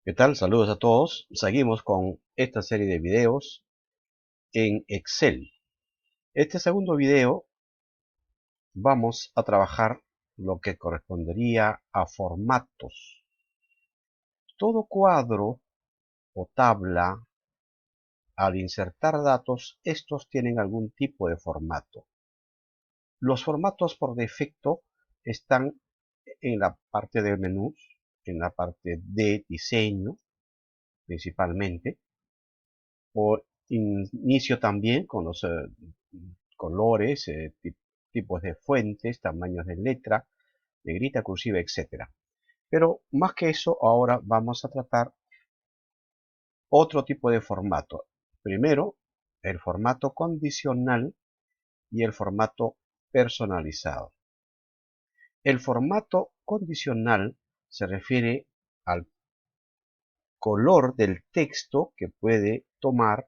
¿Qué tal? Saludos a todos. Seguimos con esta serie de videos en Excel. Este segundo video vamos a trabajar lo que correspondería a formatos. Todo cuadro o tabla, al insertar datos, estos tienen algún tipo de formato. Los formatos por defecto están en la parte de menús, en la parte de diseño principalmente. Por inicio también con los colores, tipos de fuentes, tamaños de letra, negrita, cursiva, etcétera. Pero más que eso, ahora vamos a tratar otro tipo de formato. Primero, el formato condicional y el formato personalizado. El formato condicional se refiere al color del texto que puede tomar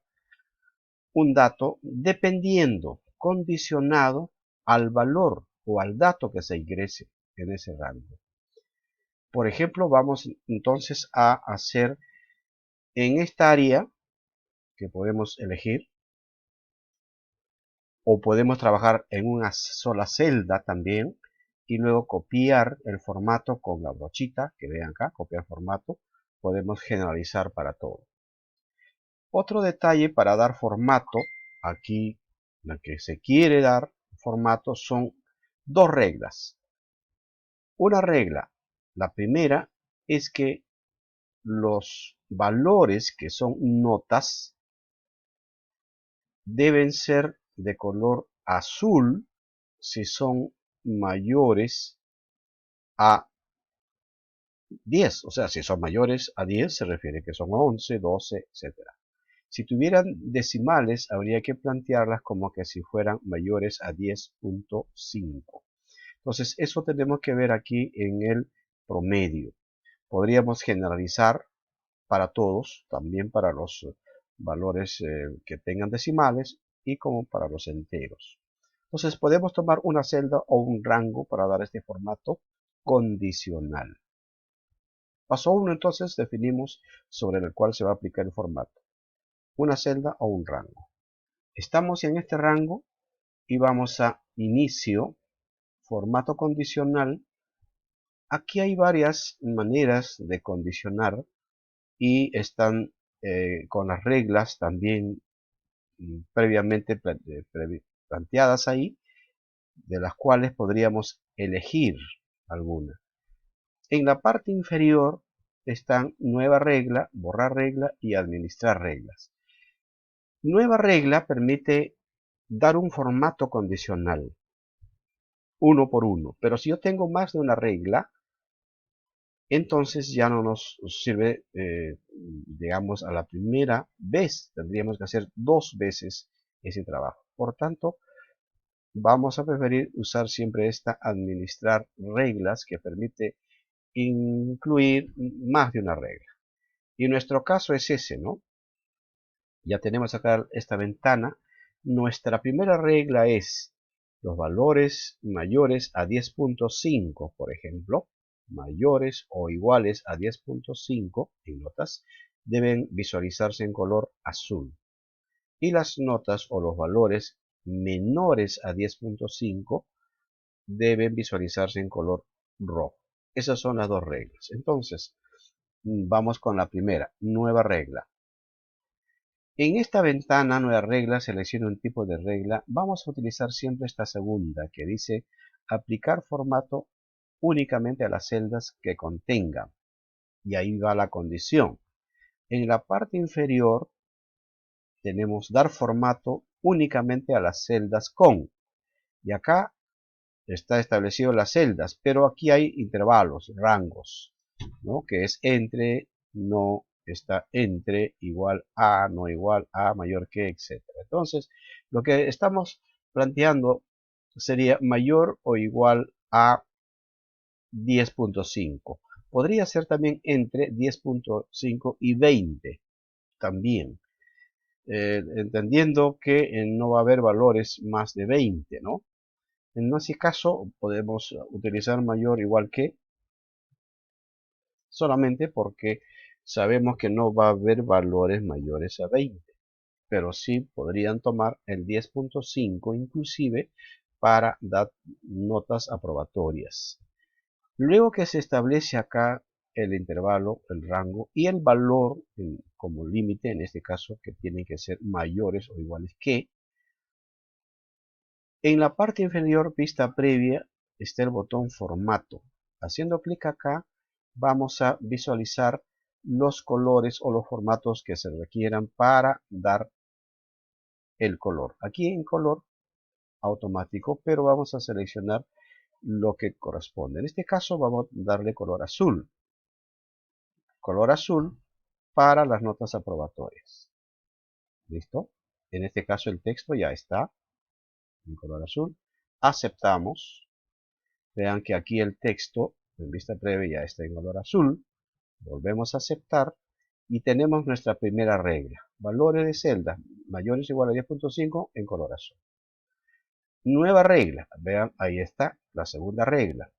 un dato dependiendo, condicionado al valor o al dato que se ingrese en ese rango. Por ejemplo, vamos entonces a hacer en esta área que podemos elegir, o podemos trabajar en una sola celda también, y luego copiar el formato con la brochita, que vean acá, copiar formato, podemos generalizar para todo. Otro detalle para dar formato, aquí la que se quiere dar formato son dos reglas. Una regla, la primera, es que los valores que son notas deben ser de color azul si son mayores a 10. O sea, si son mayores a 10 se refiere que son 11, 12, etcétera. Si tuvieran decimales, habría que plantearlas como que si fueran mayores a 10.5. Entonces, eso tenemos que ver aquí en el promedio. Podríamos generalizar para todos, también para los valores que tengan decimales y como para los enteros. Entonces, podemos tomar una celda o un rango para dar este formato condicional. Paso 1, entonces, definimos sobre el cual se va a aplicar el formato. Una celda o un rango. Estamos en este rango y vamos a inicio, formato condicional. Aquí hay varias maneras de condicionar y están con las reglas también previamente planteadas ahí, de las cuales podríamos elegir alguna. En la parte inferior están nueva regla, borrar regla y administrar reglas. Nueva regla permite dar un formato condicional, uno por uno. Pero si yo tengo más de una regla, entonces ya no nos sirve, digamos, a la primera vez. Tendríamos que hacer dos veces ese trabajo. Por tanto, vamos a preferir usar siempre esta administrar reglas que permite incluir más de una regla. Y nuestro caso es ese, ¿no? Ya tenemos acá esta ventana. Nuestra primera regla es los valores mayores a 10.5, por ejemplo, mayores o iguales a 10.5 en notas, deben visualizarse en color azul. Y las notas o los valores menores a 10.5 deben visualizarse en color rojo. Esas son las dos reglas. Entonces, vamos con la primera, nueva regla. En esta ventana, nueva regla, seleccione un tipo de regla. Vamos a utilizar siempre esta segunda que dice aplicar formato únicamente a las celdas que contengan. Y ahí va la condición. En la parte inferior tenemos dar formato únicamente a las celdas con. Y acá está establecido las celdas, pero aquí hay intervalos, rangos, ¿no? Que es entre, no, está entre, igual a, no igual a, mayor que, etc. Entonces, lo que estamos planteando sería mayor o igual a 10.5. Podría ser también entre 10.5 y 20 también, entendiendo que no va a haber valores más de 20, ¿no? En ese caso podemos utilizar mayor igual que solamente porque sabemos que no va a haber valores mayores a 20, pero sí podrían tomar el 10.5 inclusive para dar notas aprobatorias. Luego que se establece acá el intervalo, el rango y el valor como límite, en este caso que tienen que ser mayores o iguales que, en la parte inferior, vista previa, está el botón formato. Haciendo clic acá, vamos a visualizar los colores o los formatos que se requieran para dar el color. Aquí en color automático, pero vamos a seleccionar lo que corresponde. En este caso vamos a darle color azul. Color azul para las notas aprobatorias. ¿Listo? En este caso el texto ya está en color azul. Aceptamos. Vean que aquí el texto en vista previa ya está en color azul. Volvemos a aceptar y tenemos nuestra primera regla. Valores de celda mayores o iguales a 10.5 en color azul. Nueva regla. Vean, ahí está la segunda regla.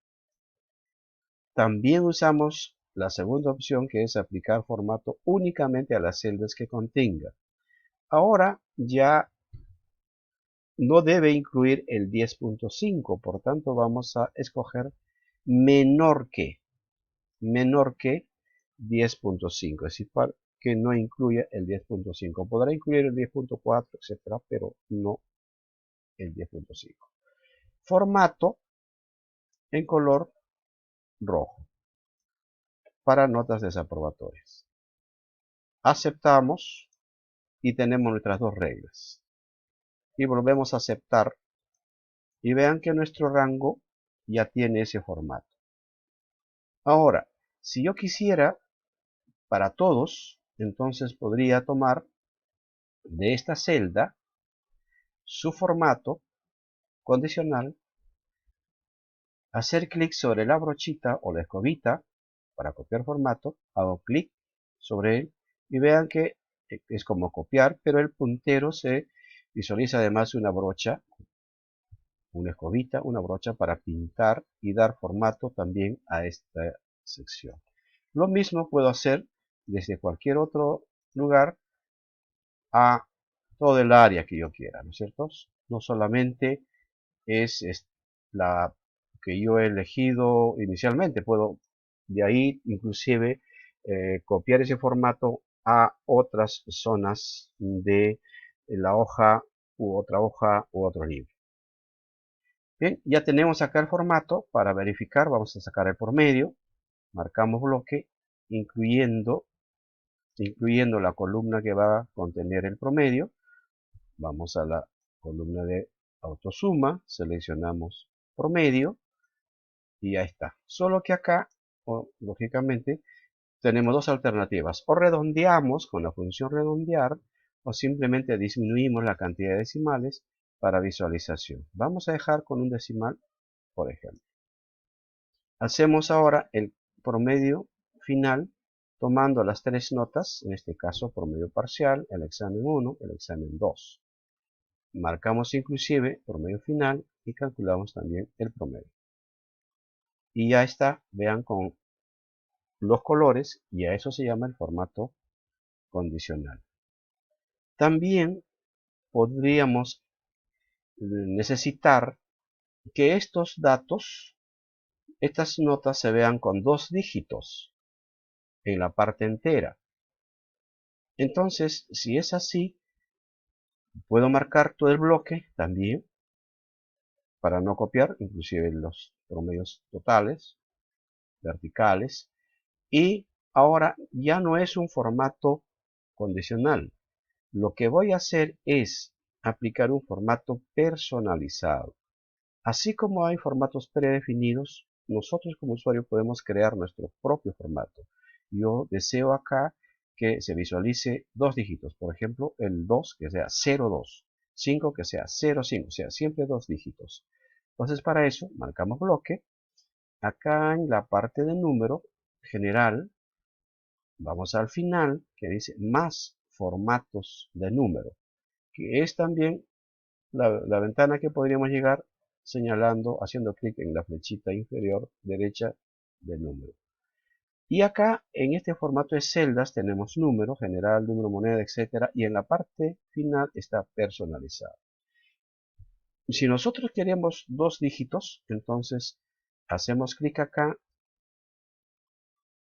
También usamos la segunda opción, que es aplicar formato únicamente a las celdas que contenga. Ahora ya no debe incluir el 10.5, por tanto vamos a escoger menor que 10.5, es decir, para que no incluya el 10.5. Podrá incluir el 10.4, etcétera, pero no el 10.5. Formato en color rojo para notas desaprobatorias. Aceptamos y tenemos nuestras dos reglas. Y volvemos a aceptar y vean que nuestro rango ya tiene ese formato. Ahora, si yo quisiera para todos, entonces podría tomar de esta celda su formato condicional, hacer clic sobre la brochita o la escobita para copiar formato, hago clic sobre él y vean que es como copiar, pero el puntero se visualiza además una brocha, una escobita, una brocha para pintar y dar formato también a esta sección. Lo mismo puedo hacer desde cualquier otro lugar a todo el área que yo quiera, ¿no es cierto? No solamente es la que yo he elegido inicialmente, puedo de ahí inclusive copiar ese formato a otras zonas de la hoja u otro libro. Bien, ya tenemos acá el formato. Para verificar vamos a sacar el promedio, marcamos bloque, incluyendo la columna que va a contener el promedio. Vamos a la columna de autosuma, seleccionamos promedio y ya está. Solo que acá, lógicamente, tenemos dos alternativas. O redondeamos con la función redondear o simplemente disminuimos la cantidad de decimales para visualización. Vamos a dejar con un decimal, por ejemplo. Hacemos ahora el promedio final tomando las tres notas, en este caso promedio parcial, el examen 1, el examen 2. Marcamos inclusive promedio final y calculamos también el promedio. Y ya está, vean con los colores, y a eso se llama el formato condicional. También podríamos necesitar que estos datos, estas notas se vean con 2 dígitos en la parte entera. Entonces, si es así, puedo marcar todo el bloque también para no copiar, inclusive los promedios totales, verticales. Y ahora ya no es un formato condicional. Lo que voy a hacer es aplicar un formato personalizado. Así como hay formatos predefinidos, nosotros como usuario podemos crear nuestro propio formato. Yo deseo acá que se visualice 2 dígitos, por ejemplo, el 2 que sea 02, 5 que sea 05, o sea, siempre 2 dígitos. Entonces para eso marcamos bloque. Acá en la parte de número general, vamos al final que dice más formatos de número, que es también la ventana que podríamos llegar señalando, haciendo clic en la flechita inferior derecha del número. Y acá en este formato de celdas tenemos número general, número moneda, etcétera, y en la parte final está personalizado. Si nosotros queremos 2 dígitos, entonces hacemos clic acá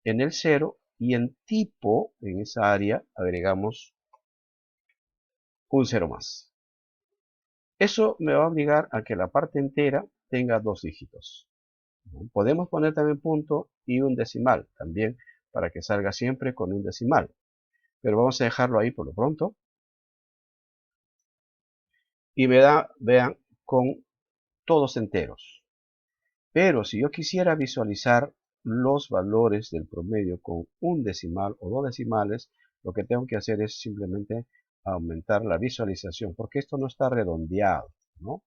en el 0 y en tipo, en esa área, agregamos un 0 más. Eso me va a obligar a que la parte entera tenga 2 dígitos. Podemos poner también punto y un decimal también para que salga siempre con un decimal. Pero vamos a dejarlo ahí por lo pronto. Y me da, vean, con todos enteros. Pero si yo quisiera visualizar los valores del promedio con un decimal o 2 decimales, lo que tengo que hacer es simplemente aumentar la visualización, porque esto no está redondeado, ¿no?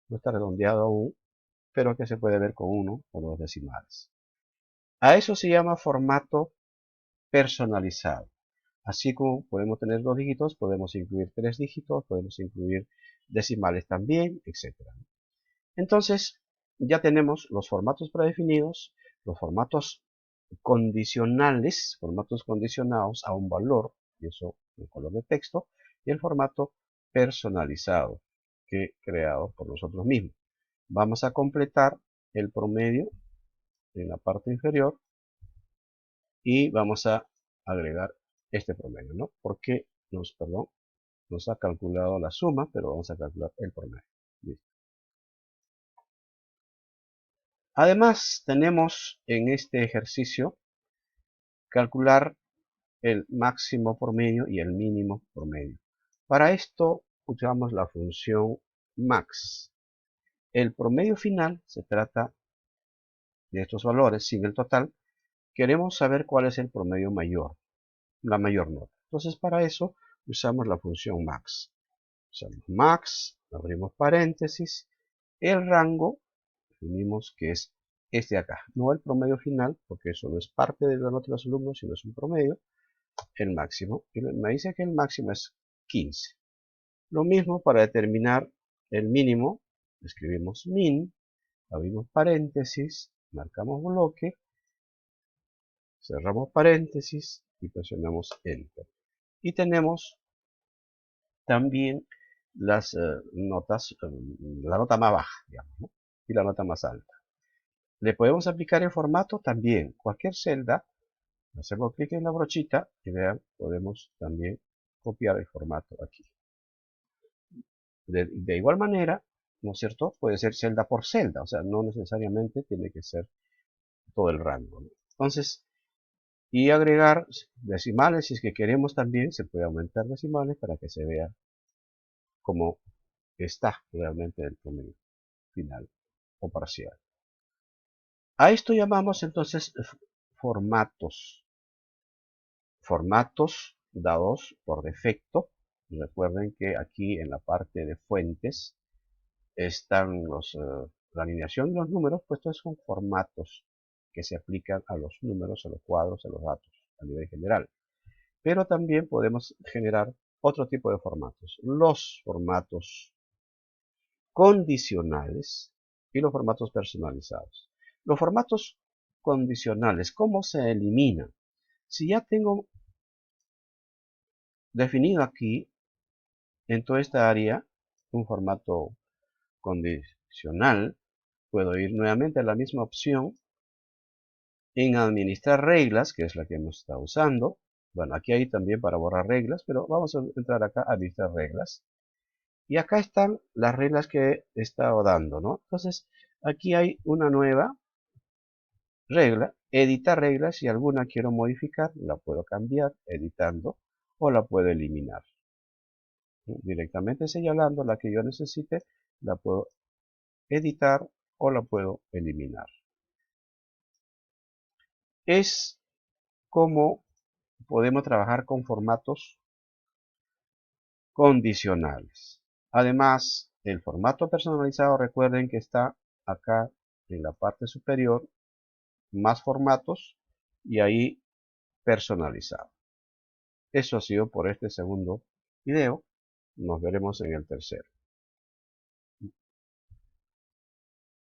No está redondeado aún, pero que se puede ver con 1 o 2 decimales. A eso se llama formato personalizado. Así como podemos tener 2 dígitos, podemos incluir 3 dígitos, podemos incluir decimales también, etc. Entonces, ya tenemos los formatos predefinidos, los formatos condicionales, formatos condicionados a un valor, y eso en color de texto, y el formato personalizado, que creado por nosotros mismos. Vamos a completar el promedio en la parte inferior y vamos a agregar este promedio, ¿no? Porque nos ha calculado la suma, pero vamos a calcular el promedio. Listo. Además, tenemos en este ejercicio calcular el máximo promedio y el mínimo promedio. Para esto usamos la función max. El promedio final se trata de estos valores sin el total. Queremos saber cuál es el promedio mayor, la mayor nota. Entonces para eso usamos la función max. Usamos max, abrimos paréntesis, el rango, definimos que es este de acá, no el promedio final, porque eso no es parte de la nota de los alumnos, sino es un promedio, el máximo, y me dice que el máximo es 15. Lo mismo para determinar el mínimo, escribimos min, abrimos paréntesis, marcamos bloque, cerramos paréntesis y presionamos enter. Y tenemos también las notas, la nota más baja, digamos, ¿no? Y la nota más alta. Le podemos aplicar el formato también, cualquier celda, hacemos clic en la brochita y vean, podemos también copiar el formato aquí. De igual manera, ¿no es cierto? Puede ser celda por celda, o sea, no necesariamente tiene que ser todo el rango, ¿no? Entonces, y agregar decimales, si es que queremos también, se puede aumentar decimales para que se vea cómo está realmente el promedio final o parcial. A esto llamamos entonces formatos. Formatos dados por defecto. Recuerden que aquí en la parte de fuentes están la alineación de los números, pues estos son formatos que se aplican a los números, a los cuadros, a los datos a nivel general. Pero también podemos generar otro tipo de formatos. Los formatos condicionales y los formatos personalizados. Los formatos condicionales, ¿cómo se eliminan? Si ya tengo definido aquí, en toda esta área, un formato condicional, puedo ir nuevamente a la misma opción en administrar reglas, que es la que hemos estado usando. Bueno, aquí hay también para borrar reglas, pero vamos a entrar acá a administrar reglas. Y acá están las reglas que he estado dando, ¿no? Entonces, aquí hay una nueva regla, editar reglas. Si alguna quiero modificar, la puedo cambiar editando o la puedo eliminar. Directamente señalando la que yo necesite, la puedo editar o la puedo eliminar. Es como podemos trabajar con formatos condicionales. Además, el formato personalizado, recuerden que está acá en la parte superior, más formatos, y ahí personalizado. Eso ha sido por este segundo video. Nos veremos en el tercero.